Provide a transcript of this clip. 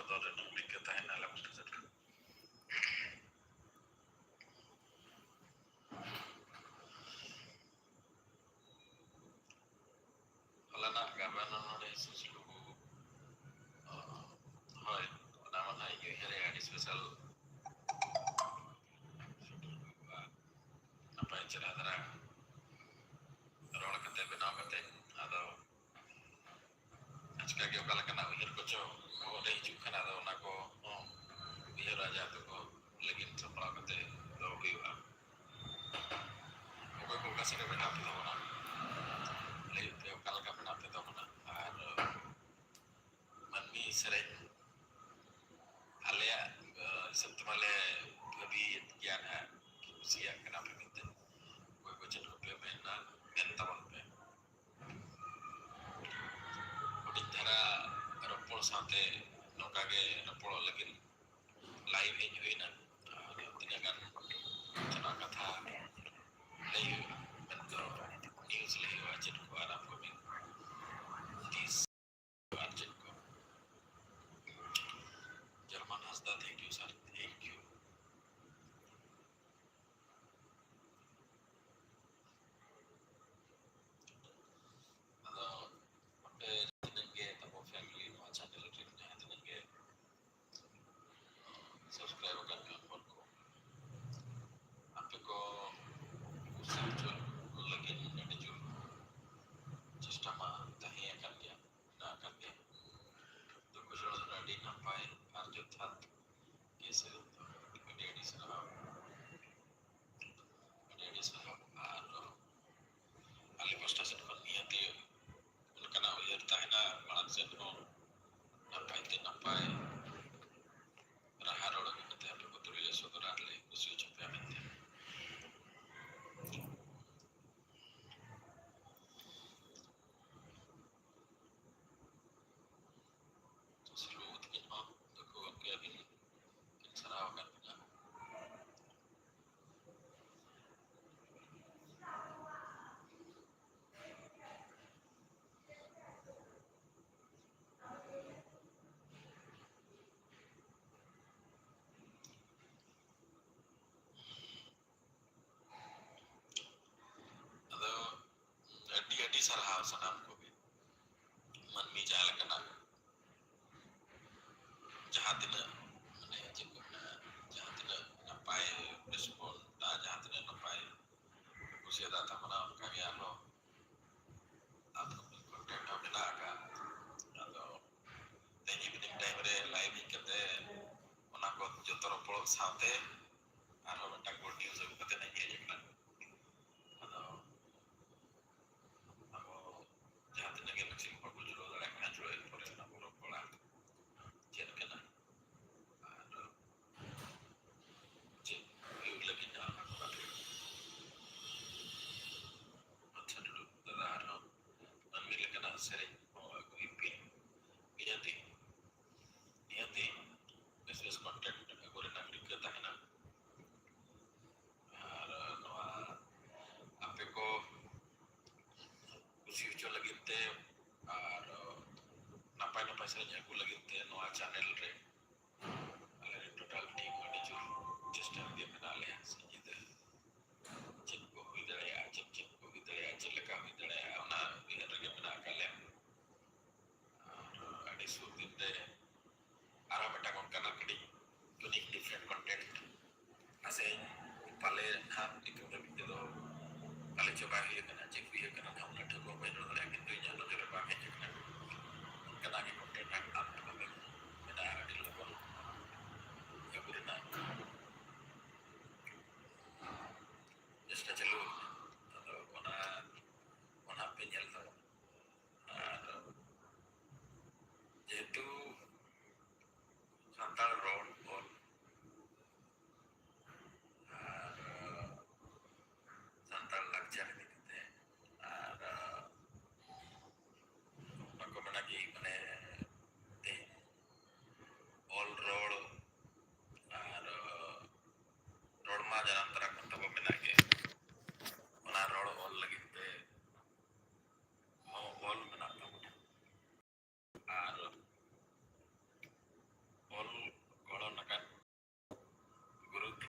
ᱥᱚᱫᱚᱨ ᱨᱮᱱᱟᱜ ᱨᱤᱠᱟᱹ ᱛᱟᱦᱮᱱᱟ ᱟᱞᱮ ᱯᱟᱥᱴᱟ ᱥᱮᱫ ᱠᱷᱚᱱ᱾ ᱦᱚᱞᱟᱱᱟᱜ ᱜᱟᱵᱟᱱ ᱱᱚᱰᱮ ᱥᱩᱥᱞᱩ ᱦᱳᱭ ᱚᱱᱟ ᱢᱟ ᱱᱟᱦᱟᱜ ᱤᱧ ᱩᱭᱦᱟᱹᱨᱮᱜᱼᱟ ᱟᱹᱰᱤ ᱥᱯᱮᱥᱟᱞ ᱱᱟᱯᱟᱭ ᱪᱮᱦᱨᱟ ᱫᱷᱟᱨᱟ ᱨᱚᱲ ᱠᱟᱛᱮ ᱵᱮᱱᱟᱣ ᱠᱟᱛᱮ ᱟᱫᱚ ᱟᱪᱠᱟᱜᱮ ᱚᱠᱟ ᱞᱮᱠᱟᱱᱟᱜ ᱩᱭᱦᱟᱹᱨ ᱠᱚᱪᱚ ᱵᱚᱦᱚᱜ ᱨᱮ ᱦᱤᱡᱩᱜ ᱠᱟᱱᱟ, ᱟᱫᱚ ᱚᱱᱟ ᱠᱚ ᱩᱭᱦᱟᱹᱨᱟ ᱡᱟᱦᱟᱸ ᱫᱚᱠᱚ ᱞᱟᱹᱜᱤᱫ ᱥᱟᱯᱲᱟᱣ ᱠᱟᱛᱮ ᱫᱚ ᱦᱩᱭᱩᱜᱼᱟ᱾ ᱚᱠᱚᱭ ᱠᱚ ᱚᱠᱟ ᱥᱮᱫ ᱨᱮ ᱢᱮᱱᱟᱜ ᱯᱮ ᱛᱟᱵᱚᱱᱟ ᱞᱟᱹᱭ ᱯᱮ ᱚᱠᱟ ᱞᱮᱠᱟ ᱢᱮᱱᱟᱜ ᱯᱮ ᱛᱟᱵᱚᱱᱟ, ᱟᱨ ᱢᱟᱹᱱᱢᱤ ᱥᱮᱨᱮᱧ ᱟᱞᱮᱭᱟᱜ ᱦᱤᱥᱟᱹᱵ ᱛᱮᱢᱟᱞᱮ ᱵᱷᱟᱹᱵᱤᱭᱮᱫ ᱜᱮᱭᱟ ᱱᱟᱦᱟᱜ ᱠᱩᱥᱤᱭᱟᱜ ᱠᱟᱱᱟ ᱯᱮ ᱢᱮᱱᱛᱮ, ᱚᱠᱚᱭ ᱠᱚ ᱪᱮᱫ ᱠᱚᱯᱮ ᱢᱮᱱᱟ ᱢᱮᱱ ᱛᱟᱵᱚᱱ ᱯᱮ᱾ ᱦᱩᱰᱤᱧ ᱫᱷᱟᱨᱟ ᱨᱚᱯᱚᱲ ᱥᱟᱶᱛᱮ ᱱᱚᱝᱠᱟᱜᱮ ᱨᱚᱯᱚᱲᱚᱜ ᱞᱟᱹᱜᱤᱫ ᱞᱟᱭᱤᱵᱽ ᱦᱮᱡ ᱦᱩᱭᱱᱟ, ᱟᱨ ᱛᱤᱱᱟᱹᱜ ᱜᱟᱱ ᱚᱱᱟ ᱠᱟᱛᱷᱟ ᱞᱟᱹᱭ ᱦᱩᱭᱩᱜᱼᱟ, ᱢᱮᱱᱫᱚ ᱱᱤᱭᱩᱡᱽ ᱞᱟᱹᱭ ᱦᱩᱭᱩᱜᱼᱟ ᱪᱮᱫ ᱠᱚ ᱟᱨᱟᱢᱵᱷᱚ ᱛᱤᱥ ᱟᱨ ᱪᱮᱫ ᱠᱚ᱾ ᱡᱟᱨᱢᱟᱱ ᱦᱟᱸᱥᱫᱟ, thank you sir, thank you. ᱟᱫᱚ ᱟᱯᱮ ᱛᱤᱱᱟᱹᱜ ᱜᱮ ᱛᱟᱵᱚ ᱯᱷᱮᱢᱤᱞᱤ ᱱᱚᱣᱟ ᱪᱮᱱᱮᱞ ᱨᱮ ᱡᱟᱦᱟᱸ ᱛᱤᱱᱟᱹᱜ ᱜᱮ ᱥᱟᱵᱥᱠᱨᱟᱭᱤᱵ ᱟᱠᱟᱫ ᱢᱮᱭᱟ ᱦᱚᱲ ᱠᱚ, ᱟᱯᱮ ᱠᱚ ᱠᱩᱥᱤ ᱦᱚᱪᱚ ᱞᱟᱹᱜᱤᱫ ᱟᱹᱰᱤ ᱡᱳᱨ ᱪᱮᱥᱴᱟ ᱢᱟ ᱛᱟᱦᱮᱸ ᱟᱠᱟᱱ ᱜᱮᱭᱟ, ᱢᱮᱱᱟᱜ ᱟᱠᱟᱫ ᱜᱮᱭᱟ। ᱛᱚ ᱵᱩᱡᱷᱟᱹᱣ ᱫᱚ ᱟᱹᱰᱤ ᱱᱟᱯᱟᱭ ᱟᱨ ᱡᱚᱛᱷᱟᱛ ᱜᱮ ᱥᱮᱨᱮᱧ ᱫᱚ ᱟᱹᱰᱤ ᱥᱟᱨᱦᱟᱣ, ᱟᱹᱰᱤ ᱥᱟᱨᱦᱟᱣ। ᱟᱨ ᱟᱞᱮ ᱯᱟᱥᱴᱟ ᱥᱮᱫ ᱠᱷᱚᱱ ᱱᱤᱦᱟᱹᱛᱤ ᱚᱱᱠᱟᱱᱟᱜ ᱩᱭᱦᱟᱹᱨ ᱛᱟᱦᱮᱱᱟ ᱢᱟᱲᱟᱝ ᱥᱮᱫ ᱦᱚᱸ ᱱᱟᱯᱟᱭ ᱛᱮ ᱱᱟᱯᱟᱭ ᱨᱟᱦᱟ ᱨᱚᱲ ᱟᱹᱜᱩ ᱠᱟᱛᱮ ᱟᱯᱮ ᱠᱚ ᱛᱩᱞᱩᱡ ᱞᱮ ᱥᱚᱫᱚᱨᱟ ᱟᱨ ᱞᱮ ᱠᱩᱥᱤ ᱦᱚᱪᱚ ᱯᱮᱭᱟ ᱢᱮᱱᱛᱮ। ᱥᱩᱥᱞᱩ ᱛᱟᱹᱠᱤᱱ ᱦᱚᱸ ᱫᱩᱠᱩ ᱜᱚᱢᱠᱮ ᱟᱹᱵᱤᱱ ᱠᱤᱱ ᱥᱟᱨᱦᱟᱣ ᱟᱠᱟᱫ ᱵᱤᱱᱟ। ᱟᱫᱚ ᱟᱹᱰᱤ ᱥᱟᱨᱦᱟᱣ ᱥᱟᱱᱟᱢ ᱠᱚᱜᱮ, ᱢᱟᱹᱱᱢᱤ ᱡᱟᱦᱟᱸ ᱞᱮᱠᱟᱱᱟᱜ ᱡᱟᱦᱟᱸ ᱛᱤᱱᱟᱹᱜ ᱢᱟᱱᱮ ᱪᱮᱫ ᱠᱚ ᱢᱮᱱᱟ, ᱡᱟᱦᱟᱸ ᱛᱤᱱᱟᱹᱜ ᱱᱟᱯᱟᱭ ᱨᱮᱥᱯᱚᱱᱥ ᱡᱟᱦᱟᱸ ᱛᱤᱱᱟᱹᱜ ᱱᱟᱯᱟᱭ ᱠᱩᱥᱤᱭᱟᱫᱟ ᱛᱟᱵᱚᱱᱟ ᱚᱱᱠᱟᱜᱮ ᱟᱨᱦᱚᱸ ᱟᱯᱠᱚᱢᱤᱝ ᱠᱚᱱᱴᱮᱱᱴ ᱦᱚᱸ ᱢᱮᱱᱟᱜ ᱟᱠᱟᱫᱼᱟ। ᱟᱫᱚ ᱛᱮᱦᱮᱧ ᱤᱵᱷᱤᱱᱤᱝ ᱴᱟᱭᱤᱢ ᱨᱮ ᱞᱟᱭᱤᱵᱽ ᱦᱮᱡ ᱠᱟᱛᱮ ᱚᱱᱟ ko ᱡᱚᱛᱚ ᱨᱚᱯᱚᱲ ᱥᱟᱶᱛᱮ ᱟᱨᱦᱚᱸ ᱢᱤᱫᱴᱟᱝ ᱜᱩᱰ ᱱᱤᱭᱩᱡᱽ ᱟᱹᱜᱩ ᱠᱟᱛᱮ ᱤᱧ ᱦᱮᱡ ᱟᱠᱟᱱᱟ। ᱟᱫᱚ ᱟᱵᱚ ᱡᱟᱦᱟᱸ ᱛᱤᱱᱟᱹᱜ ᱜᱮ ᱢᱮᱠᱥᱤᱢᱟᱢ ᱦᱚᱲ ᱵᱚ ᱡᱩᱲᱟᱹᱣ ᱫᱟᱲᱮᱭᱟᱜ ᱠᱟᱱᱟ, ᱡᱩᱲᱟᱹᱣ ᱯᱚᱨᱮ ᱚᱱᱟ ᱵᱚ ᱨᱚᱯᱚᱲᱟ ᱪᱮᱫ ᱠᱟᱱᱟ ᱟᱨ ᱪᱮᱫ ᱦᱩᱭᱩᱜ ᱞᱟᱹᱜᱤᱫ ᱚᱱᱟ ᱠᱚ ᱠᱟᱛᱷᱟ। ᱟᱪᱪᱷᱟ ᱫᱩᱲᱩᱵ ᱫᱟᱫᱟ ᱟᱨᱦᱚᱸ ᱢᱟᱹᱱᱢᱤ ᱞᱮᱠᱟᱱᱟᱜ ᱥᱮᱨᱮᱧ ᱦᱚᱸ ᱟᱹᱜᱩᱭ ᱯᱮ, ᱱᱤᱦᱟᱹᱛᱤ ᱵᱮᱥ ᱵᱮᱥ ᱠᱚᱱᱴᱮᱱᱴ ᱟᱹᱜᱩ ᱨᱮᱱᱟᱜ ᱨᱤᱠᱟᱹ ᱛᱟᱦᱮᱱᱟ। ᱟᱨ ᱱᱚᱣᱟ ᱟᱯᱮ ᱠᱚ ᱠᱩᱥᱤ ᱦᱚᱪᱚ ᱞᱟᱹᱜᱤᱫ ᱛᱮ ᱟᱨ ᱱᱟᱯᱟᱭ ᱱᱟᱯᱟᱭ ᱥᱮᱨᱮᱧ ᱟᱹᱜᱩ ᱞᱟᱹᱜᱤᱫ ᱛᱮ ᱱᱚᱣᱟ ᱪᱮᱱᱮᱞ ᱨᱮ ᱟᱞᱮ ᱴᱳᱴᱟᱞ ᱴᱤᱢ ᱟᱹᱰᱤ ᱡᱳᱨ ᱪᱮᱥᱴᱟ ᱨᱮᱜᱮ ᱢᱮᱱᱟᱜ ᱞᱮᱭᱟ। ᱥᱤᱧ ᱧᱤᱫᱟᱹ ᱪᱮᱫ ᱠᱚ ᱦᱩᱭ ᱫᱟᱲᱮᱭᱟᱜᱼᱟ, ᱪᱮᱫ ᱠᱚ ᱦᱩᱭ ᱫᱟᱲᱮᱭᱟᱜᱼᱟ, ᱪᱮᱫ ᱞᱮᱠᱟ ᱦᱩᱭ ᱫᱟᱲᱮᱭᱟᱜᱼᱟ, ᱚᱱᱟ ᱩᱭᱦᱟᱹᱨ ᱨᱮᱜᱮ ᱢᱮᱱᱟᱜ ᱟᱠᱟᱫ ᱞᱮᱭᱟ। ᱟᱨ ᱟᱹᱰᱤ ᱥᱩᱨ ᱫᱤᱱ ᱨᱮ ᱟᱨᱦᱚᱸ ᱢᱤᱫᱴᱟᱝ ᱚᱱᱠᱟᱱᱟᱜ ᱠᱟᱹᱴᱤᱡ ᱤউᱱᱤᱠ ᱰᱤᱯᱷᱟᱨᱮᱱᱴ ᱠᱚᱱᱴᱮᱱᱴ ᱟᱥᱟᱭᱟᱹᱧ ᱯᱟᱞᱮ ᱱᱟᱦᱟᱜ ᱱᱤᱛᱚᱜ ᱫᱷᱟᱹᱵᱤᱡ ᱛᱮᱫᱚ ᱯᱟᱞᱮ ᱪᱚ ᱵᱟᱭ ᱦᱩᱭ ᱟᱠᱟᱱᱟ, ᱪᱮᱫ ᱦᱩᱭ ᱟᱠᱟᱱᱟ ᱱᱟᱦᱟᱜ ᱩᱱᱟᱹᱜ ᱴᱷᱟᱹᱣᱠᱟᱹ ᱵᱟᱹᱧ ᱨᱚᱲ ᱫᱟᱲᱮᱭᱟᱜᱼᱟ, ᱠᱤᱱᱛᱩ ᱤᱧᱟᱹᱜ ᱱᱚᱡᱚᱨ ᱨᱮ ᱵᱟᱝ ᱦᱮᱡ ᱟᱠᱟᱱᱟ। ᱚᱱᱠᱟᱱᱟᱜ ᱜᱮ ᱠᱚᱱᱴᱮᱱᱴ ᱟᱯᱠᱚᱢᱤᱝ ᱢᱮᱱᱟᱜᱼᱟ ᱟᱹᱰᱤ ᱞᱚᱜᱚᱱ ᱟᱹᱜᱩ ᱨᱮᱱᱟᱜ ᱪᱮᱥᱴᱟ ᱪᱟᱹᱞᱩ ᱟᱠᱟᱱᱟ। ᱟᱫᱚ ᱚᱱᱟ ᱯᱮ ᱧᱮᱞ ᱛᱟᱵᱚᱱᱟ। ᱟᱨ ᱡᱮᱦᱮᱛᱩ